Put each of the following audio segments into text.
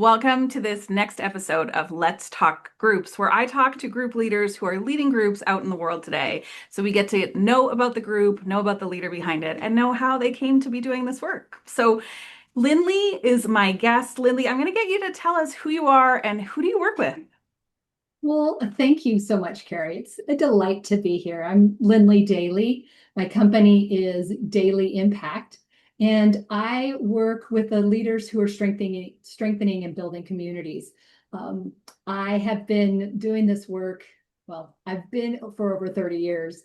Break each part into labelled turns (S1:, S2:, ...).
S1: Welcome to this next episode of Let's Talk Groups, where I talk to group leaders who are leading groups out in the world today. So we get to know about the group, know about the leader behind it, and know how they came to be doing this work. So Linley is my guest. Linley, I'm going to get you to tell us who you are and who do you work with?
S2: Well, thank you so much, Kerry. It's a delight to be here. I'm Linley Daly. My company is Daily Impact, and I work with the leaders who are strengthening and building communities. Um, I have been doing this work, well, I've been for over 30 years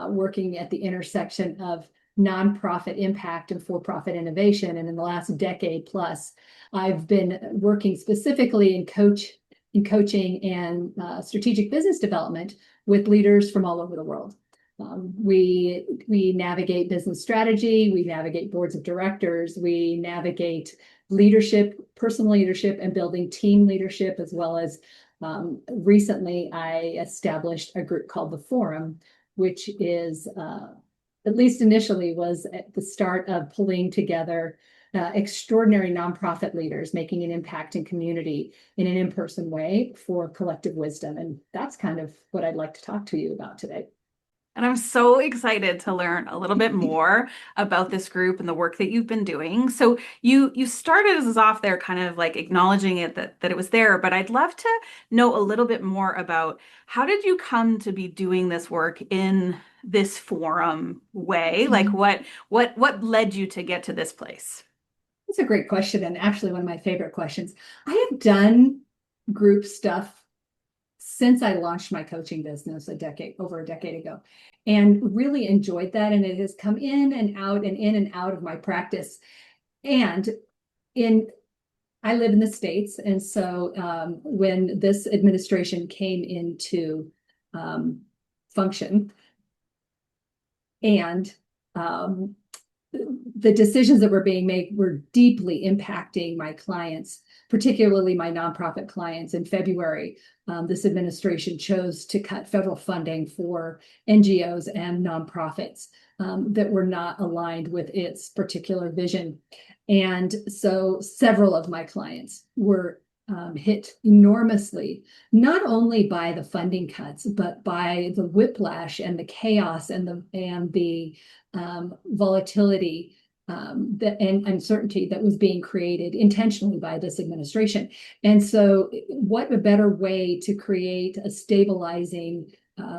S2: working at the intersection of nonprofit impact and for-profit innovation. And in the last decade plus, I've been working specifically in coaching and strategic business development with leaders from all over the world. We navigate business strategy, we navigate boards of directors, we navigate leadership, personal leadership, and building team leadership, as well as recently I established a group called the Forum, which is at least initially was at the start of pulling together extraordinary nonprofit leaders making an impact in community in an in-person way for collective wisdom. And that's kind of what I'd like to talk to you about today.
S1: And I'm so excited to learn a little bit more about this group and the work that you've been doing. So you started us off there kind of like acknowledging it that it was there, but I'd love to know a little bit more about how did you come to be doing this work in this forum way? Like what led you to get to this place?
S2: That's a great question, and actually one of my favorite questions. I have done group stuff since I launched my coaching business over a decade ago, and really enjoyed that. And it has come in and out and in and out of my practice. And in I live in the States, and so when this administration came into function, and the decisions that were being made were deeply impacting my clients, particularly my nonprofit clients. In February, this administration chose to cut federal funding for NGOs and nonprofits that were not aligned with its particular vision. And so several of my clients were hit enormously, not only by the funding cuts, but by the whiplash and the chaos and the volatility and uncertainty that was being created intentionally by this administration. And so, what a better way to create a stabilizing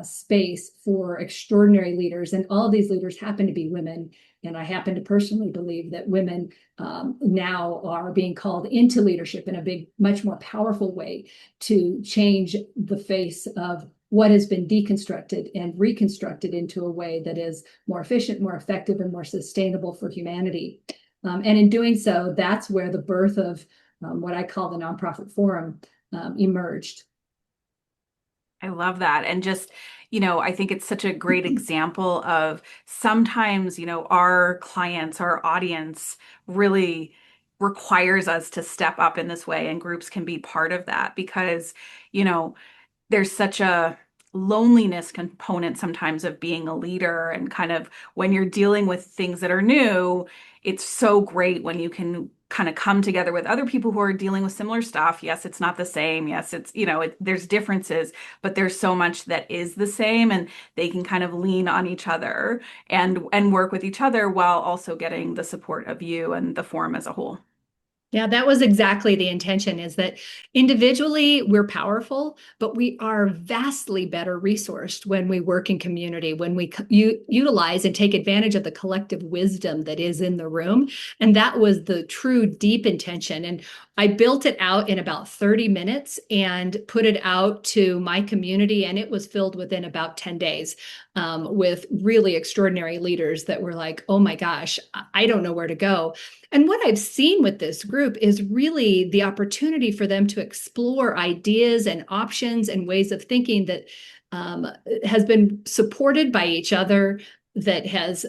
S2: space for extraordinary leaders? And all of these leaders happen to be women. And I happen to personally believe that women now are being called into leadership in a big, much more powerful way to change the face of what has been deconstructed and reconstructed into a way that is more efficient, more effective, and more sustainable for humanity. And in doing so, that's where the birth of what I call the Nonprofit Forum emerged.
S1: I love that. And just, I think it's such a great example of sometimes, our clients, our audience really requires us to step up in this way, and groups can be part of that because, you know, there's such a loneliness component sometimes of being a leader, and kind of when you're dealing with things that are new, it's so great when you can kind of come together with other people who are dealing with similar stuff. Yes, it's not the same. Yes, it's, there's differences, but there's so much that is the same, and they can kind of lean on each other and work with each other while also getting the support of you and the forum as a whole.
S2: Yeah, that was exactly the intention, is that individually we're powerful, but we are vastly better resourced when we work in community, when we utilize and take advantage of the collective wisdom that is in the room. And that was the true deep intention. And I built it out in about 30 minutes and put it out to my community, and it was filled within about 10 days with really extraordinary leaders that were like, oh my gosh, I don't know where to go. And what I've seen with this group is really the opportunity for them to explore ideas and options and ways of thinking that has been supported by each other, that has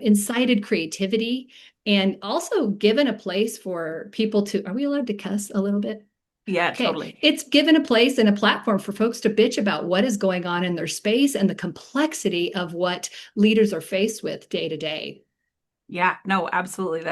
S2: incited creativity, and also given a place for people to, are we allowed to cuss a little bit?
S1: Yeah,
S2: Okay,
S1: totally.
S2: it's given a place and a platform for folks to bitch about what is going on in their space and the complexity of what leaders are faced with day to day.
S1: Yeah, no, absolutely.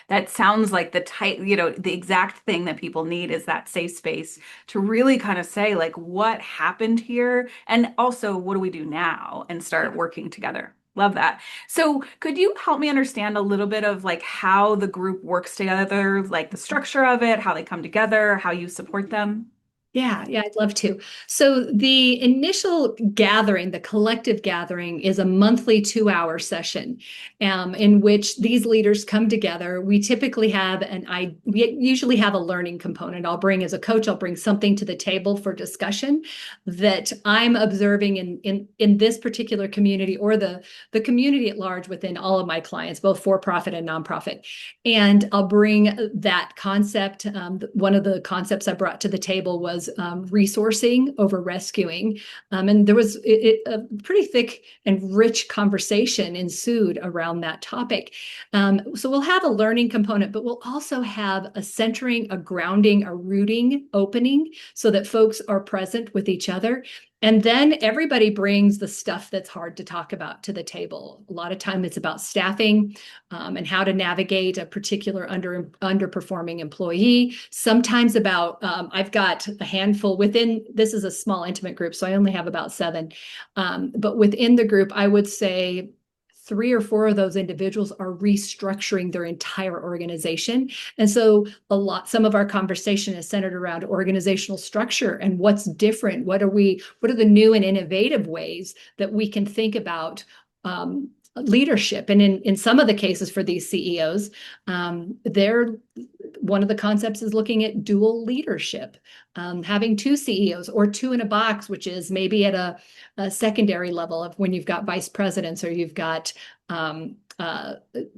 S1: That sounds like the type, the exact thing that people need is that safe space to really kind of say like what happened here and also what do we do now and start
S2: Yeah.
S1: working together. Love that. So, could you help me understand a little bit of like how the group works together, like the structure of it, how they come together, how you support them?
S2: Yeah, I'd love to. So the initial gathering, the collective gathering, is a monthly 2 hour session in which these leaders come together. We usually have a learning component. As a coach, I'll bring something to the table for discussion that I'm observing in this particular community or the community at large within all of my clients, both for profit and nonprofit. And I'll bring that concept. One of the concepts I brought to the table was resourcing over rescuing. And there was a pretty thick and rich conversation ensued around that topic. So we'll have a learning component, but we'll also have a centering, a grounding, a rooting opening so that folks are present with each other. And then everybody brings the stuff that's hard to talk about to the table. A lot of time it's about staffing and how to navigate a particular underperforming employee. Sometimes about, I've got a handful within, this is a small intimate group, so I only have about 7. But within the group, I would say 3 or 4 of those individuals are restructuring their entire organization. And so some of our conversation is centered around organizational structure and what's different. What are the new and innovative ways that we can think about leadership? And in some of the cases for these CEOs, they're one of the concepts is looking at dual leadership, having 2 CEOs or 2 in a box, which is maybe at a secondary level of when you've got vice presidents or you've got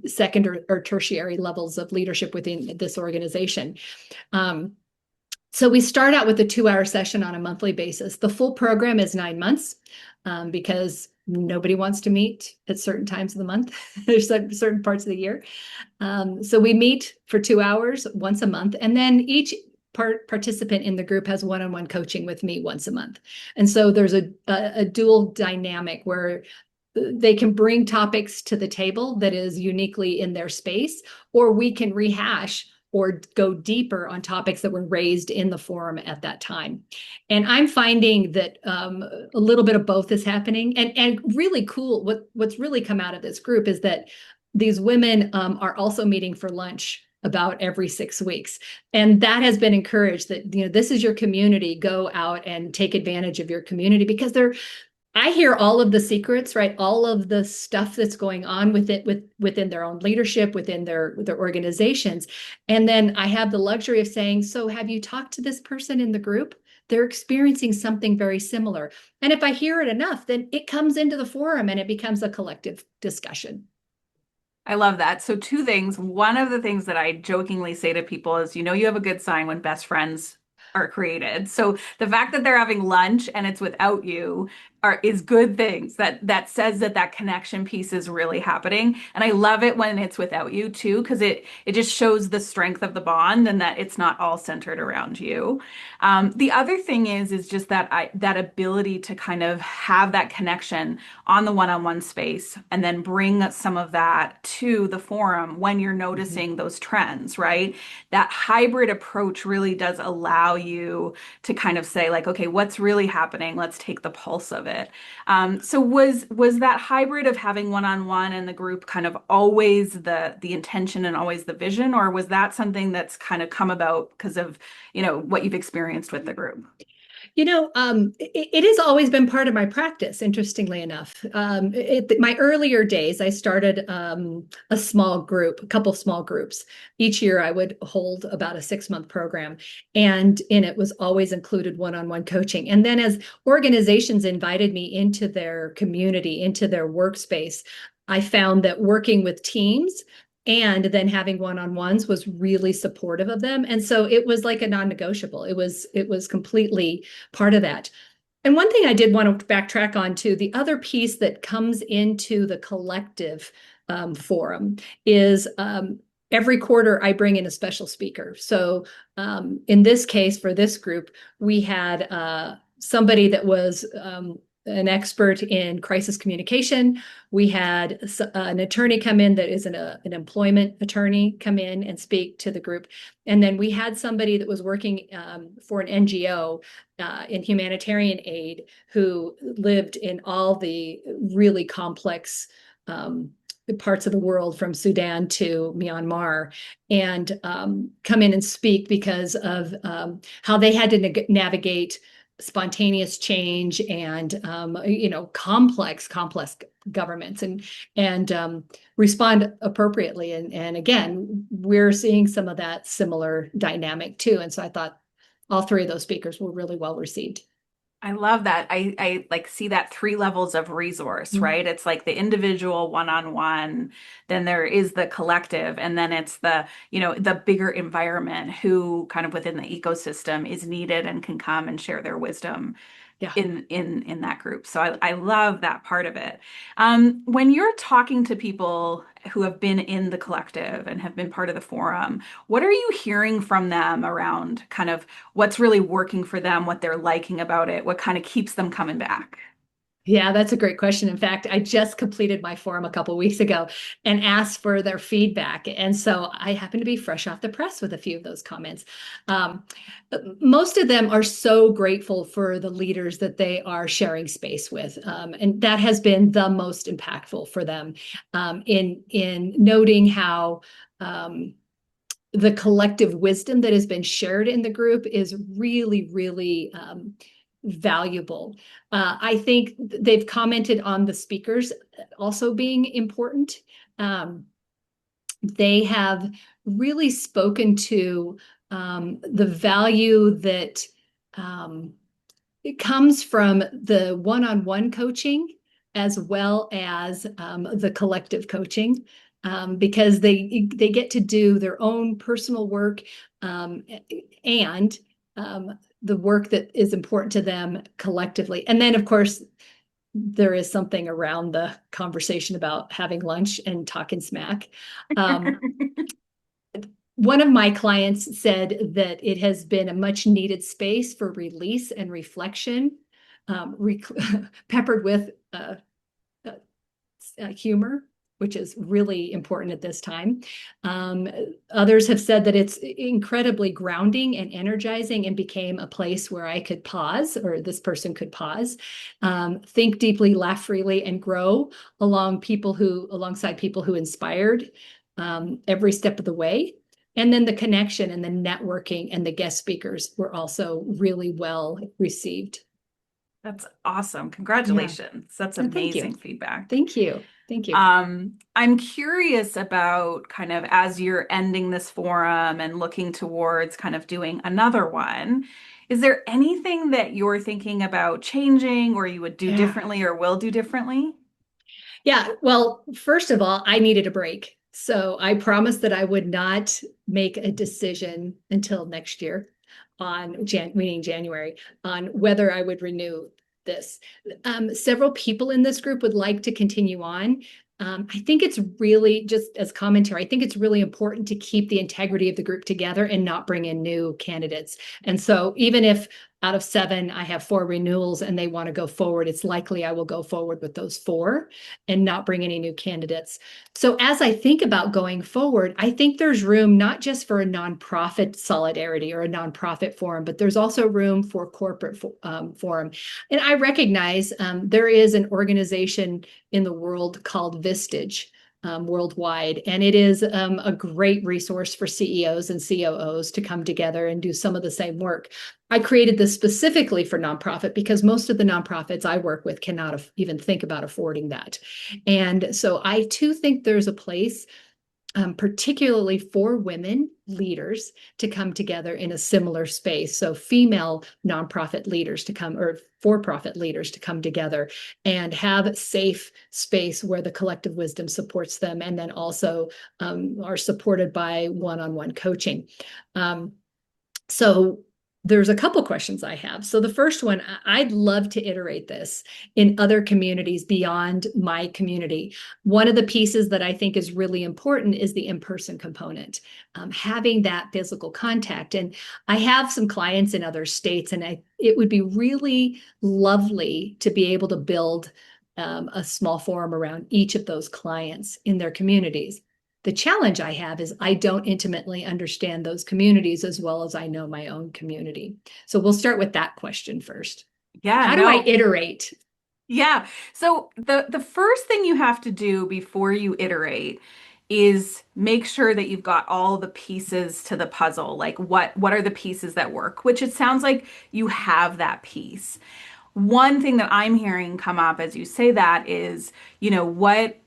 S2: second or tertiary levels of leadership within this organization. So we start out with a 2 hour session on a monthly basis. The full program is 9 months because nobody wants to meet at certain times of the month. There's certain parts of the year. So we meet for 2 hours once a month, and then each participant in the group has one-on-one coaching with me once a month. And so there's a dual dynamic where they can bring topics to the table that is uniquely in their space, or we can rehash or go deeper on topics that were raised in the forum at that time. And I'm finding that a little bit of both is happening. And really cool, what's really come out of this group is that these women are also meeting for lunch about every 6 weeks. And that has been encouraged that, this is your community, go out and take advantage of your community because I hear all of the secrets, right? All of the stuff that's going on within their own leadership, within their organizations. And then I have the luxury of saying, so have you talked to this person in the group? They're experiencing something very similar. And if I hear it enough, then it comes into the forum and it becomes a collective discussion.
S1: I love that. So, two things. One of the things that I jokingly say to people is, you have a good sign when best friends are created. So, the fact that they're having lunch and it's without you is good things. That says that connection piece is really happening. And I love it when it's without you too, because it just shows the strength of the bond and that it's not all centered around you. The other thing is just that ability to kind of have that connection on the one-on-one space and then bring some of that to the forum when you're
S2: Mhm.
S1: noticing those trends, right? That hybrid approach really does allow you to kind of say like, okay, what's really happening? Let's take the pulse of it. So was that hybrid of having one-on-one and the group kind of always the intention and always the vision, or was that something that's kind of come about because of, what you've experienced with the group?
S2: It has always been part of my practice, interestingly enough. My earlier days, I started a small group, a couple small groups. Each year, I would hold about a 6-month program, and in it was always included one-on-one coaching. And then as organizations invited me into their community, into their workspace, I found that working with teams and then having one-on-ones was really supportive of them. And so it was like a non-negotiable. It was completely part of that. And one thing I did want to backtrack on to the other piece that comes into the collective forum is every quarter I bring in a special speaker. So in this case, for this group, we had somebody that was an expert in crisis communication. We had an attorney come in that is an employment attorney come in and speak to the group. And then we had somebody that was working for an NGO in humanitarian aid who lived in all the really complex parts of the world from Sudan to Myanmar and come in and speak because of how they had to navigate spontaneous change and complex governments and respond appropriately and again we're seeing some of that similar dynamic too, and so I thought all three of those speakers were really well received.
S1: I love that. I like see that three levels of resource,
S2: Mm.
S1: right? It's like the individual one-on-one, then there is the collective, and then it's the, the bigger environment who kind of within the ecosystem is needed and can come and share their wisdom
S2: Yeah.
S1: in that group. So I love that part of it. When you're talking to people who have been in the collective and have been part of the forum, what are you hearing from them around kind of what's really working for them, what they're liking about it, what kind of keeps them coming back?
S2: Yeah, that's a great question. In fact, I just completed my forum a couple of weeks ago and asked for their feedback. And so I happen to be fresh off the press with a few of those comments. Um, Most of them are so grateful for the leaders that they are sharing space with. And that has been the most impactful for them in noting how the collective wisdom that has been shared in the group is really, really valuable. I think they've commented on the speakers also being important. Um, they have really spoken to the value that um, it comes from the one-on-one coaching as well as the collective coaching because they get to do their own personal work um, and the work that is important to them collectively. And then, of course, there is something around the conversation about having lunch and talking smack. Um, One of my clients said that it has been a much needed space for release and reflection, peppered with uh, humor, which is really important at this time. Um, Others have said that it's incredibly grounding and energizing and became a place where I could pause, or this person could pause, think deeply, laugh freely, and grow alongside people who inspired every step of the way. And then the connection and the networking and the guest speakers were also really well received.
S1: That's awesome.
S2: Yeah.
S1: Congratulations. That's
S2: Thank you.
S1: amazing feedback.
S2: Thank you. Thank you.
S1: I'm curious about kind of as you're ending this forum and looking towards kind of doing another one, is there anything that you're thinking about changing or you would do
S2: Yeah.
S1: differently or will do differently?
S2: Yeah. Well, first of all, I needed a break. So I promised that I would not make a decision until next year meaning January, on whether I would renew this. Several people in this group would like to continue on. I think it's really just as commentary, I think it's really important to keep the integrity of the group together and not bring in new candidates. And so even if out of 7, I have 4 renewals and they want to go forward, it's likely I will go forward with those 4 and not bring any new candidates. So as I think about going forward, I think there's room not just for a nonprofit solidarity or a nonprofit forum, but there's also room for corporate forum. And I recognize there is an organization in the world called Vistage. Worldwide. And it is a great resource for CEOs and COOs to come together and do some of the same work. I created this specifically for nonprofit because most of the nonprofits I work with cannot even think about affording that. And so I too think there's a place, particularly for women leaders, to come together in a similar space. So female nonprofit leaders to come, or for-profit leaders to come together and have a safe space where the collective wisdom supports them and then also are supported by one-on-one coaching. So there's a couple questions I have. So the first one, I'd love to iterate this in other communities beyond my community. One of the pieces that I think is really important is the in-person component, having that physical contact. And I have some clients in other states, and it would be really lovely to be able to build a small forum around each of those clients in their communities. The challenge I have is I don't intimately understand those communities as well as I know my own community. So we'll start with that question first.
S1: Yeah,
S2: How do I
S1: no.
S2: iterate?
S1: Yeah. So the first thing you have to do before you iterate is make sure that you've got all the pieces to the puzzle. Like what are the pieces that work? Which it sounds like you have that piece. One thing that I'm hearing come up as you say that is, what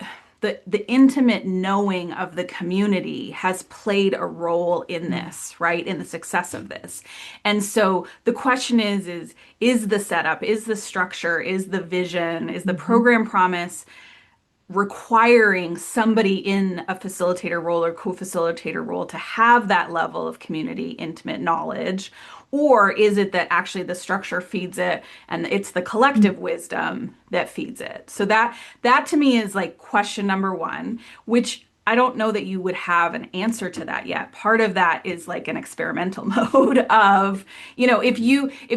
S1: the intimate knowing of the community has played a role in this, right? In the success of this. And so the question is the setup, is the structure, is the vision, is the
S2: Mhm.
S1: program promise requiring somebody in a facilitator role or co-facilitator role to have that level of community intimate knowledge? Or is it that actually the structure feeds it and it's the collective wisdom that feeds it? So that to me is like question number one, which I don't know that you would have an answer to that yet. Part of that is like an experimental mode of, if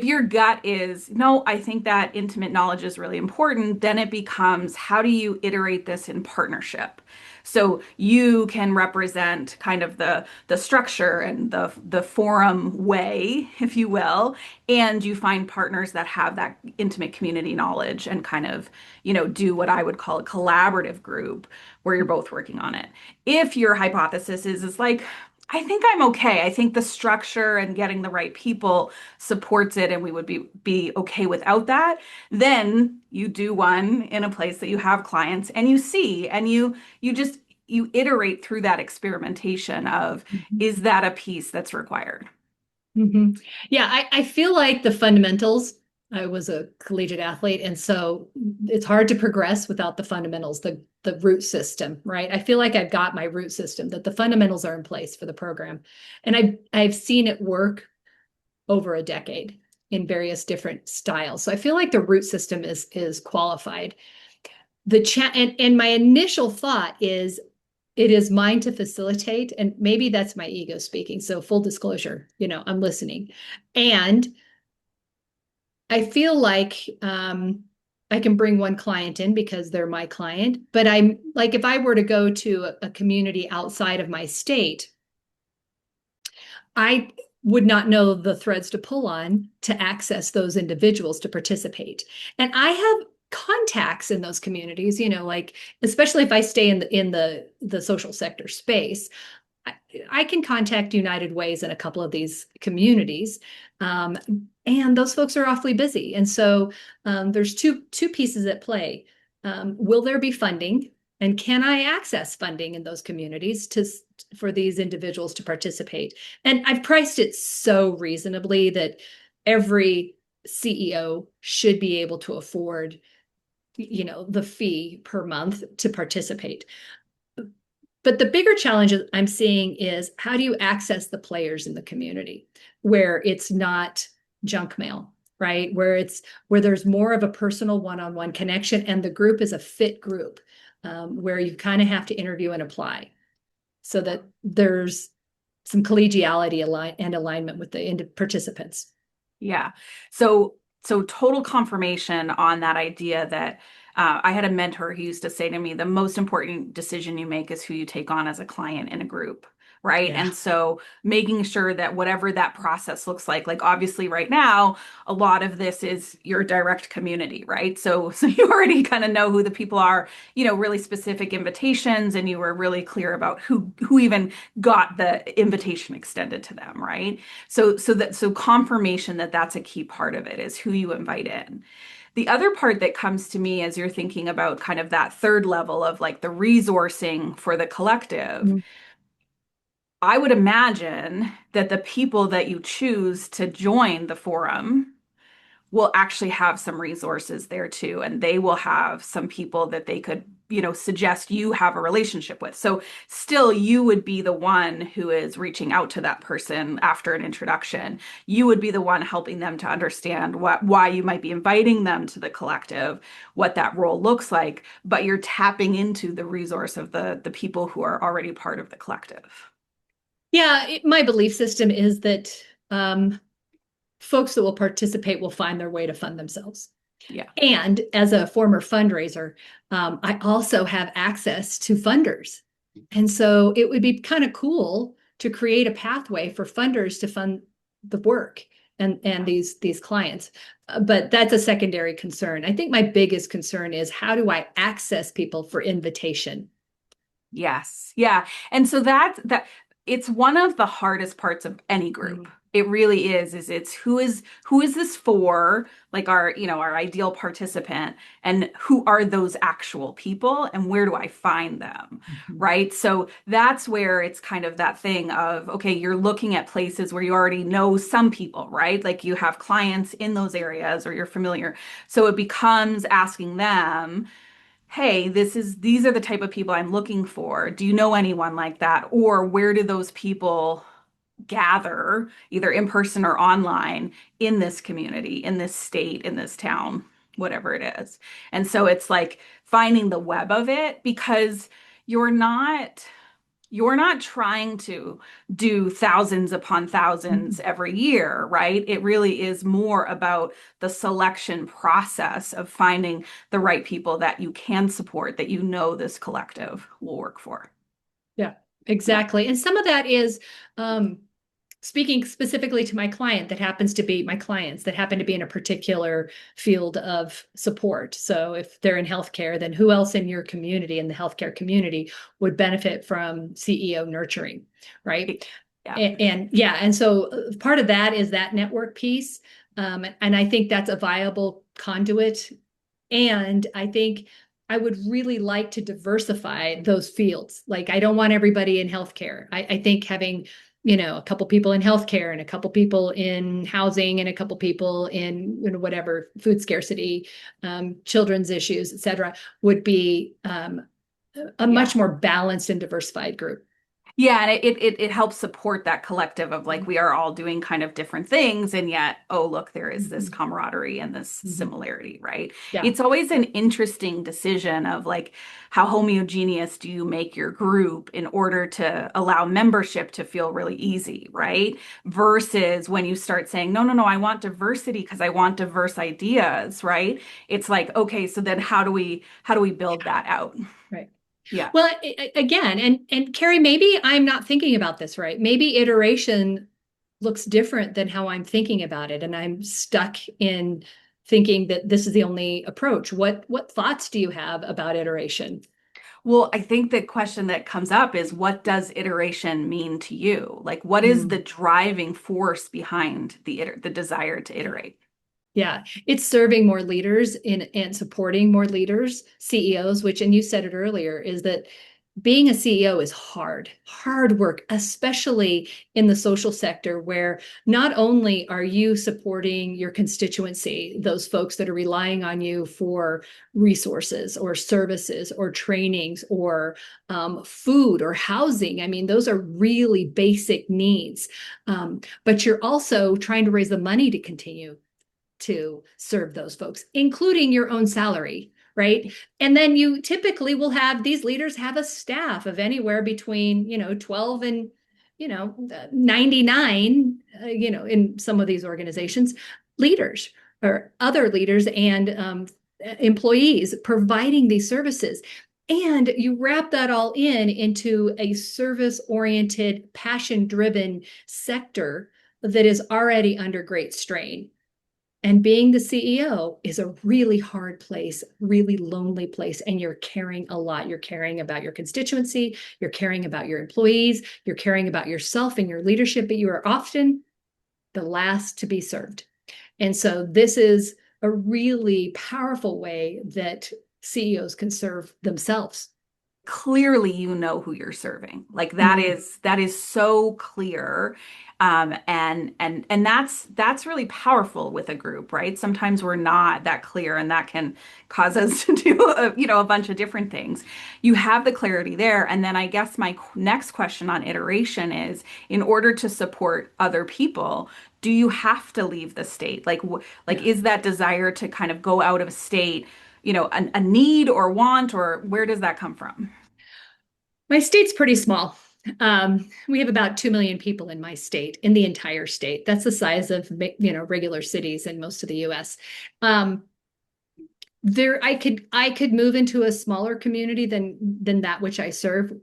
S1: your gut is, no, I think that intimate knowledge is really important, then it becomes how do you iterate this in partnership? So you can represent kind of the structure and the forum way, if you will, and you find partners that have that intimate community knowledge and kind of, do what I would call a collaborative group where you're both working on it. If your hypothesis is like, I think I'm okay. I think the structure and getting the right people supports it and we would be okay without that. Then you do one in a place that you have clients and you see and you iterate through that experimentation of
S2: Mhm.
S1: is that a piece that's required?
S2: hmm Yeah, I feel like the fundamentals. I was a collegiate athlete, and so it's hard to progress without the fundamentals, the root system, right? I feel like I've got my root system, that the fundamentals are in place for the program. And I've seen it work over a decade in various different styles. So I feel like the root system is qualified. And my initial thought is it is mine to facilitate, and maybe that's my ego speaking. So full disclosure, I'm listening. And I feel like I can bring one client in because they're my client, but I'm like, if I were to go to a community outside of my state, I would not know the threads to pull on to access those individuals to participate. And I have contacts in those communities, like especially if I stay in the social sector space. I can contact United Ways in a couple of these communities, um, and those folks are awfully busy. And so there's two pieces at play. Will there be funding, and can I access funding in those communities for these individuals to participate? And I've priced it so reasonably that every CEO should be able to afford, the fee per month to participate. But the bigger challenge I'm seeing is how do you access the players in the community where it's not junk mail, right? Where there's more of a personal one-on-one connection and the group is a fit group, where you kind of have to interview and apply so that there's some collegiality and alignment with the participants.
S1: Yeah. So total confirmation on that idea that I had a mentor who used to say to me, the most important decision you make is who you take on as a client in a group, right?
S2: Yeah.
S1: And so making sure that whatever that process looks like obviously right now, a lot of this is your direct community, right? So you already kind of know who the people are, really specific invitations, and you were really clear about who even got the invitation extended to them, right? So confirmation that that's a key part of it is who you invite in. The other part that comes to me as you're thinking about kind of that third level of like the resourcing for the collective,
S2: Mm-hmm.
S1: I would imagine that the people that you choose to join the forum will actually have some resources there too, and they will have some people that they could suggest you have a relationship with. So still you would be the one who is reaching out to that person after an introduction. You would be the one helping them to understand why you might be inviting them to the collective, what that role looks like, but you're tapping into the resource of the people who are already part of the collective.
S2: Yeah, my belief system is that folks that will participate will find their way to fund themselves.
S1: Yeah.
S2: And as a former fundraiser, I also have access to funders. And so it would be kind of cool to create a pathway for funders to fund the work and these clients. But that's a secondary concern. I think my biggest concern is how do I access people for invitation?
S1: Yes. Yeah. And so that it's one of the hardest parts of any group.
S2: Mhm.
S1: It really is it's who is this for, like our ideal participant, and who are those actual people and where do I find them?
S2: Mhm.
S1: Right? So that's where it's kind of that thing of, okay, you're looking at places where you already know some people, right? Like you have clients in those areas or you're familiar. So it becomes asking them, hey, these are the type of people I'm looking for. Do you know anyone like that? Or where do those people gather, either in person or online, in this community, in this state, in this town, whatever it is? And so it's like finding the web of it, because you're not you're not trying to do thousands upon thousands
S2: Mhm.
S1: every year, right? It really is more about the selection process of finding the right people that you can support, that this collective will work for.
S2: Yeah,
S1: Yeah.
S2: exactly. And some of that is um, speaking specifically to my client that happens to be my clients that happen to be in a particular field of support. So if they're in healthcare, then who else in your community, in the healthcare community, would benefit from CEO nurturing, right?
S1: Yeah.
S2: And yeah, and so part of that is that network piece. And I think that's a viable conduit. And I think I would really like to diversify those fields. Like, I don't want everybody in healthcare. I think having, a couple people in healthcare and a couple people in housing and a couple people in, whatever food scarcity, children's issues, et cetera, would be a
S1: Yeah.
S2: much more balanced and diversified group.
S1: Yeah, and it helps support that collective of like we are all doing kind of different things, and yet, oh, look, there is this
S2: Mhm.
S1: camaraderie and this
S2: Mhm.
S1: similarity, right?
S2: Yeah.
S1: It's always an interesting decision of like how homogeneous do you make your group in order to allow membership to feel really easy, right? Versus when you start saying, no, no, no, I want diversity because I want diverse ideas, right? It's like, okay, so then how do we build that out?
S2: Right.
S1: Yeah.
S2: Well, again, and Kerry, maybe I'm not thinking about this right. Maybe iteration looks different than how I'm thinking about it, and I'm stuck in thinking that this is the only approach. What thoughts do you have about iteration?
S1: Well, I think the question that comes up is what does iteration mean to you? Like, what is the
S2: Mm,
S1: driving force behind the desire to
S2: yeah.
S1: iterate?
S2: Yeah, it's serving more leaders in and supporting more leaders, CEOs, which, and you said it earlier, is that being a CEO is hard work, especially in the social sector, where not only are you supporting your constituency, those folks that are relying on you for resources or services or trainings or food or housing. I mean, those are really basic needs. But you're also trying to raise the money to continue to serve those folks, including your own salary, right? And then you typically will have these leaders have a staff of anywhere between, 12 and, 99, in some of these organizations, leaders or other leaders and employees providing these services. And you wrap that all into a service oriented, passion driven sector that is already under great strain. And being the CEO is a really hard place, really lonely place. And you're caring a lot. You're caring about your constituency, you're caring about your employees, you're caring about yourself and your leadership, but you are often the last to be served. And so this is a really powerful way that CEOs can serve themselves.
S1: clearly you know who you're serving. Like
S2: Mm,
S1: that is so clear. And that's really powerful with a group, right? Sometimes we're not that clear, and that can cause us to do a bunch of different things. You have the clarity there, and then I guess my next question on iteration is, in order to support other people, do you have to leave the state? Like
S2: yeah.
S1: is that desire to kind of go out of state, a need or want, or where does that come from?
S2: My state's pretty small. We have about 2 million people in my state, in the entire state. That's the size of, regular cities in most of the US. Um, I could move into a smaller community than that which I serve.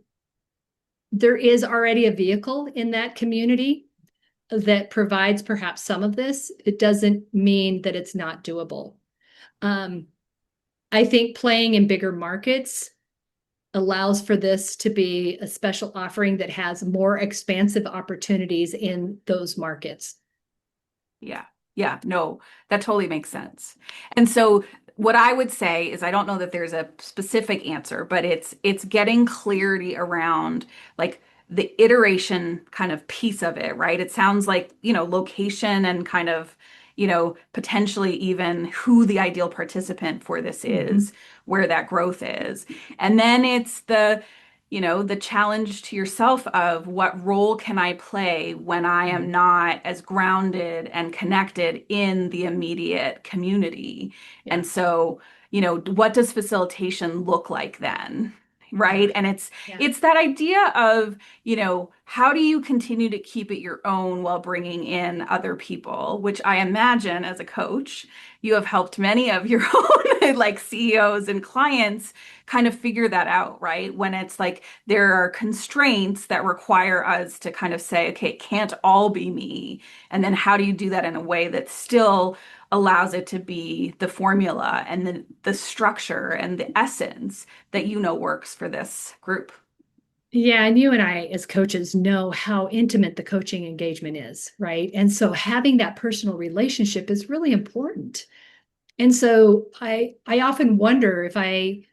S2: There is already a vehicle in that community that provides perhaps some of this. It doesn't mean that it's not doable. Um, I think playing in bigger markets allows for this to be a special offering that has more expansive opportunities in those markets.
S1: Yeah. Yeah. No, that totally makes sense. And so what I would say is, I don't know that there's a specific answer, but it's getting clarity around like the iteration kind of piece of it, right? It sounds like, location and kind of, potentially even who the ideal participant for this is,
S2: Mhm.
S1: where that growth is. And then it's the challenge to yourself of, what role can I play when I am
S2: Mhm.
S1: not as grounded and connected in the immediate community?
S2: Yeah,
S1: And so, what does facilitation look like then?
S2: yeah,
S1: Right. And it's
S2: yeah.
S1: it's that idea of, how do you continue to keep it your own while bringing in other people, which I imagine as a coach, you have helped many of your own like CEOs and clients kind of figure that out, right? When it's like there are constraints that require us to kind of say, okay, it can't all be me. And then how do you do that in a way that still allows it to be the formula and the structure and the essence that works for this group?
S2: Yeah, and you and I, as coaches, know how intimate the coaching engagement is, right? And so having that personal relationship is really important. And so I often wonder if I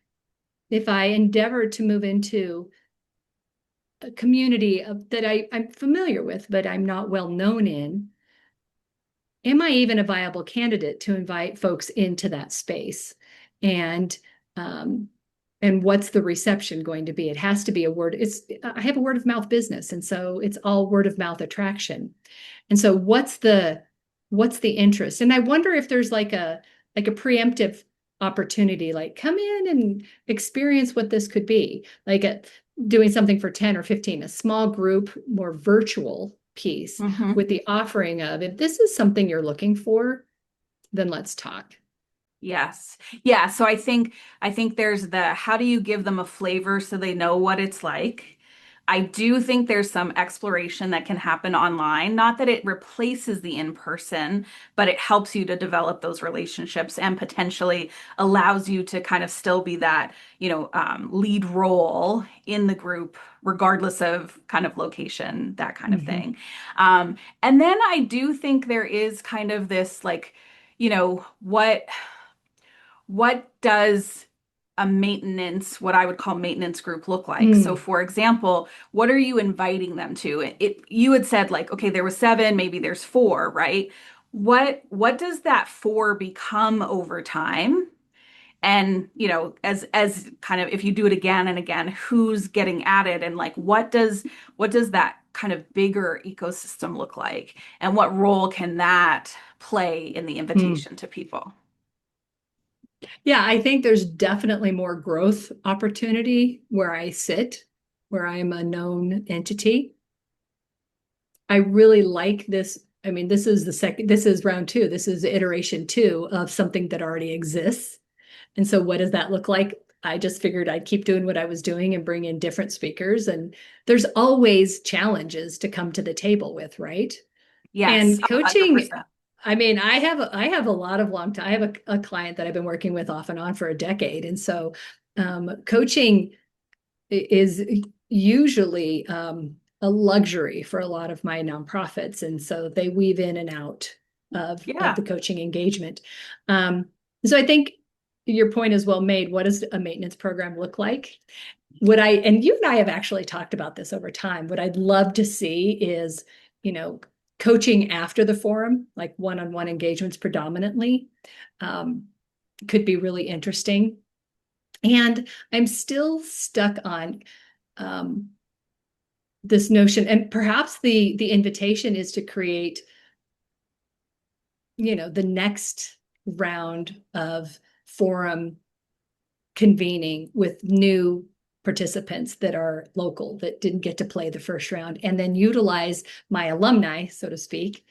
S2: endeavor to move into a community that I'm familiar with, but I'm not well known in, am I even a viable candidate to invite folks into that space? And um, and what's the reception going to be? It has to be a word. I have a word of mouth business, and so it's all word of mouth attraction. And so what's the interest? And I wonder if there's like a preemptive opportunity, like come in and experience what this could be, doing something for 10 or 15, a small group, more virtual piece
S1: Hmm.
S2: with the offering of, if this is something you're looking for, then let's talk.
S1: Yes. Yeah. So I think there's the, how do you give them a flavor so they know what it's like? I do think there's some exploration that can happen online. Not that it replaces the in-person, but it helps you to develop those relationships and potentially allows you to kind of still be that, lead role in the group, regardless of kind of location, that kind of
S2: Mhm.
S1: thing. Um, and then I do think there is kind of this like, what does what I would call maintenance group look like? So
S2: Mm,
S1: for example, what are you inviting them to? You had said like, okay, there was seven, maybe there's four, right? What does that four become over time? And, as kind of, if you do it again and again, who's getting added, and like what does that kind of bigger ecosystem look like? And what role can that play in the
S2: mm.
S1: invitation to people?
S2: Yeah, I think there's definitely more growth opportunity where I sit, where I'm a known entity. I really like this. I mean, this is round two. This is iteration two of something that already exists. And so what does that look like? I just figured I'd keep doing what I was doing and bring in different speakers. And there's always challenges to come to the table with, right?
S1: Yes,
S2: And coaching,
S1: 100%.
S2: I mean, I have a lot of long time. I have a client that I've been working with off and on for a decade. And so coaching is usually a luxury for a lot of my nonprofits, and so they weave in and out of
S1: Yeah.
S2: the coaching engagement. Um, so I think your point is well made. What does a maintenance program look like? and you and I have actually talked about this over time. What I'd love to see is, you know, coaching after the forum, like one-on-one engagements predominantly, um, could be really interesting. And I'm still stuck on um, this notion, and perhaps the invitation is to create, the next round of forum convening with new participants that are local that didn't get to play the first round, and then utilize my alumni, so to speak,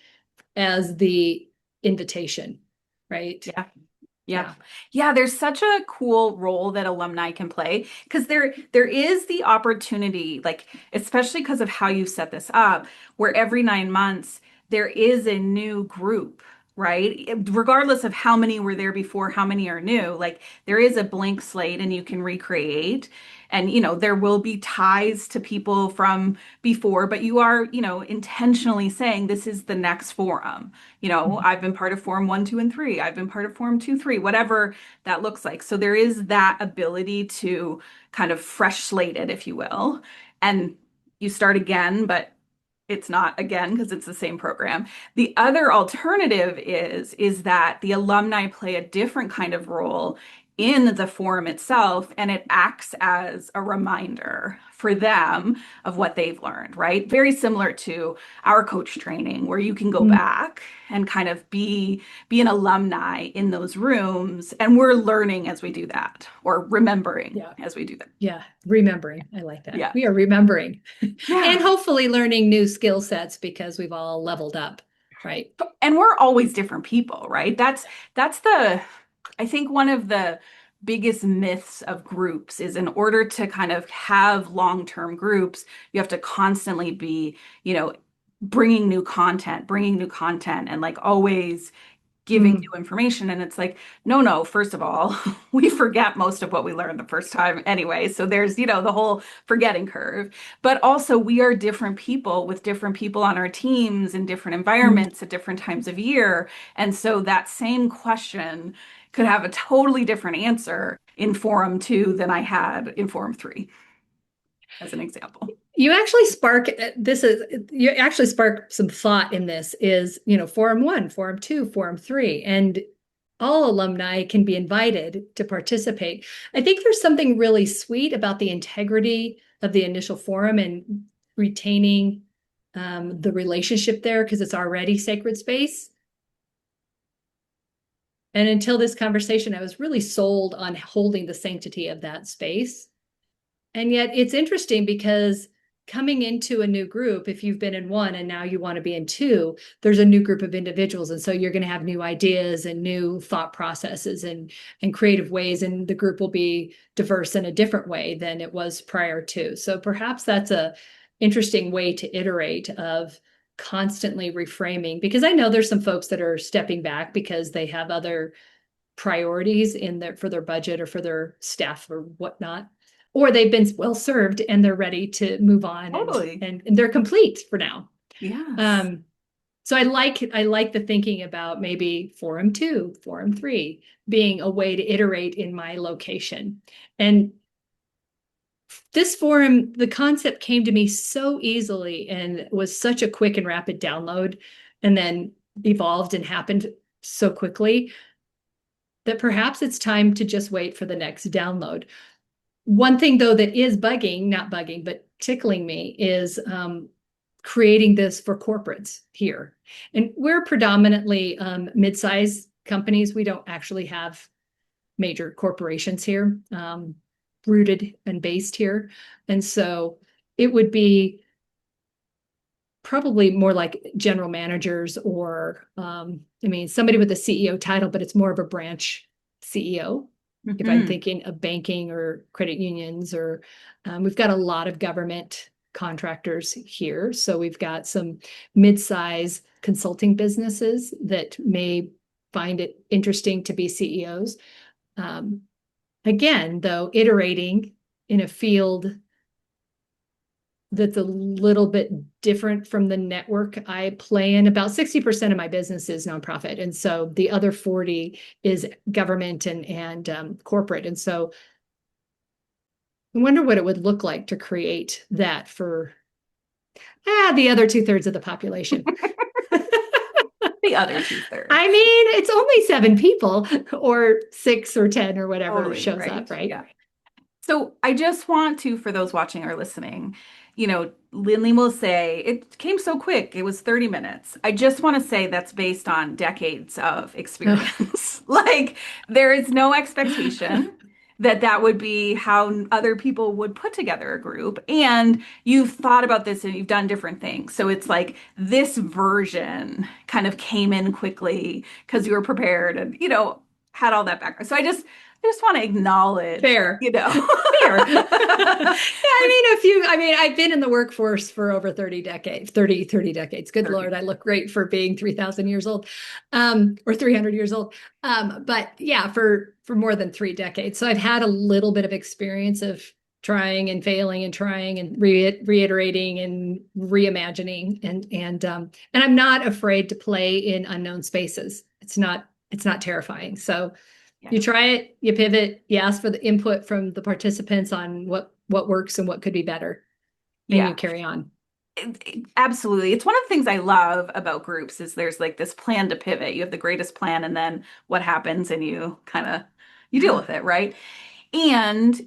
S2: as the invitation, right?
S1: Yeah.
S2: Yeah.
S1: Yep. Yeah, there's such a cool role that alumni can play because there is the opportunity, like especially because of how you set this up, where every 9 months there is a new group, right? Regardless of how many were there before, how many are new, like there is a blank slate and you can recreate. And there will be ties to people from before, but you are, intentionally saying this is the next forum. I've been part of Forum 1, 2, and 3. I've been part of Forum 2, 3, whatever that looks like. So there is that ability to kind of fresh slate it, if you will. And you start again, but it's not again because it's the same program. The other alternative is that the alumni play a different kind of role in the forum itself, and it acts as a reminder for them of what they've learned, right? Very similar to our coach training, where you can go
S2: Mm,
S1: back and kind of be an alumni in those rooms, and we're learning as we do that, or remembering
S2: yeah.
S1: as we do that.
S2: Yeah. Remembering. I like that.
S1: Yeah.
S2: We are remembering and
S1: Yeah.
S2: hopefully learning new skill sets because we've all leveled up, right?
S1: And we're always different people, right? That's the I think one of the biggest myths of groups is in order to kind of have long-term groups, you have to constantly be, bringing new content and like always giving
S2: Mm,
S1: new information. And it's like, no, no, first of all, we forget most of what we learned the first time anyway. So there's, the whole forgetting curve. But also, we are different people with different people on our teams in different
S2: mm.
S1: environments at different times of year. And so that same question could have a totally different answer in Forum 2 than I had in Forum 3, as an example.
S2: You actually spark some thought in this is, forum one, forum two, forum three, and all alumni can be invited to participate. I think there's something really sweet about the integrity of the initial forum and retaining the relationship there because it's already sacred space. And until this conversation, I was really sold on holding the sanctity of that space. And yet it's interesting because coming into a new group, if you've been in one and now you want to be in two, there's a new group of individuals. And so you're going to have new ideas and new thought processes and creative ways. And the group will be diverse in a different way than it was prior to. So perhaps that's a interesting way to iterate of constantly reframing, because I know there's some folks that are stepping back because they have other priorities for their budget or for their staff or whatnot, or they've been well served and they're ready to move on
S1: Totally.
S2: and they're complete for now.
S1: Yes.
S2: Um, so I like the thinking about maybe forum two, forum three being a way to iterate in my location. And this forum, the concept came to me so easily and was such a quick and rapid download, and then evolved and happened so quickly that perhaps it's time to just wait for the next download. One thing, though, that is not bugging, but tickling me is creating this for corporates here. And we're predominantly mid-size companies. We don't actually have major corporations here, rooted and based here. And so it would be probably more like general managers or somebody with a CEO title, but it's more of a branch CEO. If I'm
S1: Hmm.
S2: thinking of banking or credit unions, or we've got a lot of government contractors here. So we've got some mid-size consulting businesses that may find it interesting to be CEOs. Um, Again, though, iterating in a field that's a little bit different from the network I play in. About 60% of my business is nonprofit. And so the other 40 is government and corporate. And so I wonder what it would look like to create that for the other two-thirds of the population.
S1: The other two-thirds.
S2: I mean, it's only 7 people or 6 or 10 or whatever
S1: Totally,
S2: shows
S1: right?
S2: up, right?
S1: Yeah. So I just want to, for those watching or listening, Linley will say, it came so quick, it was 30 minutes. I just want to say that's based on decades of experience. Like, there is no expectation that that would be how other people would put together a group. And you've thought about this and you've done different things. So it's like this version kind of came in quickly because you were prepared and, had all that background. So I just want to acknowledge,
S2: Fair. Fair. Yeah, I mean, I've been in the workforce for over 30 decades, 30 decades. Good
S1: 30.
S2: Lord, I look great for being 3,000 years old, or 300 years old. But yeah, for more than 3 decades. So I've had a little bit of experience of trying and failing and trying and reiterating and reimagining and I'm not afraid to play in unknown spaces. It's not terrifying. So you
S1: Yeah.
S2: try it, you pivot, you ask for the input from the participants on what works and what could be better, and you
S1: Yeah.
S2: carry on.
S1: Absolutely. It's one of the things I love about groups is there's like this plan to pivot. You have the greatest plan and then what happens and you kind of you deal
S2: Yeah.
S1: with it, right? And,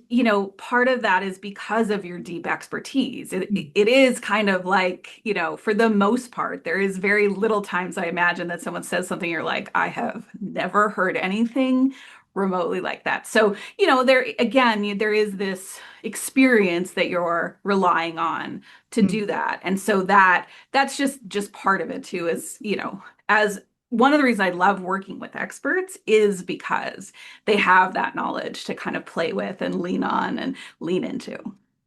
S1: part of that is because of your deep expertise. It is kind of like, for the most part, there is very little times I imagine that someone says something, you're like, I have never heard anything remotely like that. So, there again, there is this experience that you're relying on to
S2: Mm.
S1: do that. And so that's just part of it too, is, as one of the reasons I love working with experts is because they have that knowledge to kind of play with and lean on and lean into.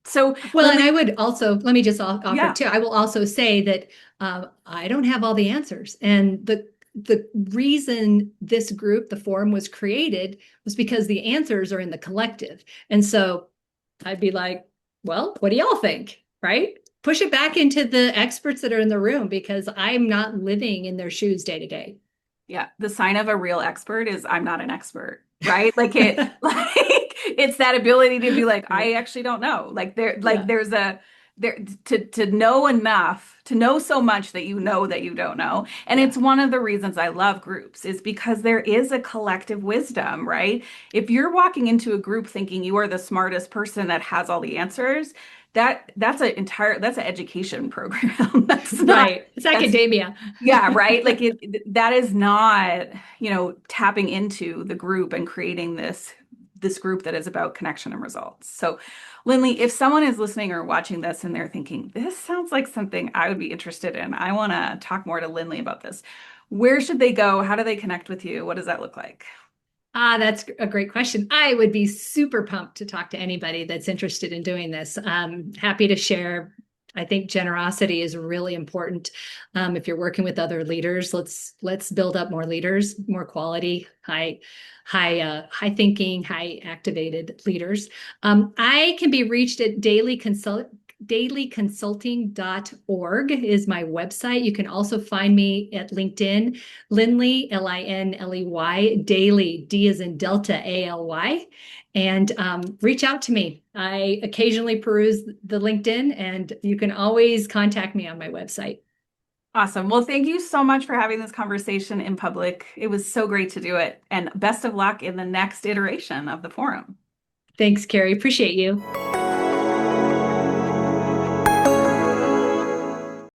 S1: So,
S2: Well, and
S1: Linley,
S2: I would also let me just offer
S1: yeah,
S2: too. I will also say that I don't have all the answers, and the reason this group, the forum, was created was because the answers are in the collective, and so I'd be like, well, what do y'all think? Right? Push it back into the experts that are in the room because I'm not living in their shoes day to day.
S1: yeah, the sign of a real expert is I'm not an expert, right? Like like it's that ability to be like, I
S2: Right.
S1: actually don't know.
S2: Yeah.
S1: There's a there to know enough, to know so much that you know that you don't know. And
S2: Yeah.
S1: it's one of the reasons I love groups is because there is a collective wisdom, right? If you're walking into a group thinking you are the smartest person that has all the answers, that's an education program.
S2: Right. It's
S1: That's
S2: academia.
S1: yeah, right. Like that is not, tapping into the group and creating this group that is about connection and results. So, Linley, if someone is listening or watching this and they're thinking, this sounds like something I would be interested in, I want to talk more to Linley about this. Where should they go? How do they connect with you? What does that look like?
S2: That's a great question. I would be super pumped to talk to anybody that's interested in doing this. Happy to share. I think generosity is really important. If you're working with other leaders, let's build up more leaders, more quality, high thinking, high activated leaders. I can be reached at dailyconsulting.org is my website. You can also find me at LinkedIn. Linley, Linley, Daly, D as in Delta, ALY, and reach out to me. I occasionally peruse the LinkedIn, and you can always contact me on my website.
S1: Awesome. Well, thank you so much for having this conversation in public. It was so great to do it. And best of luck in the next iteration of the forum.
S2: Thanks, Kerry. Appreciate you.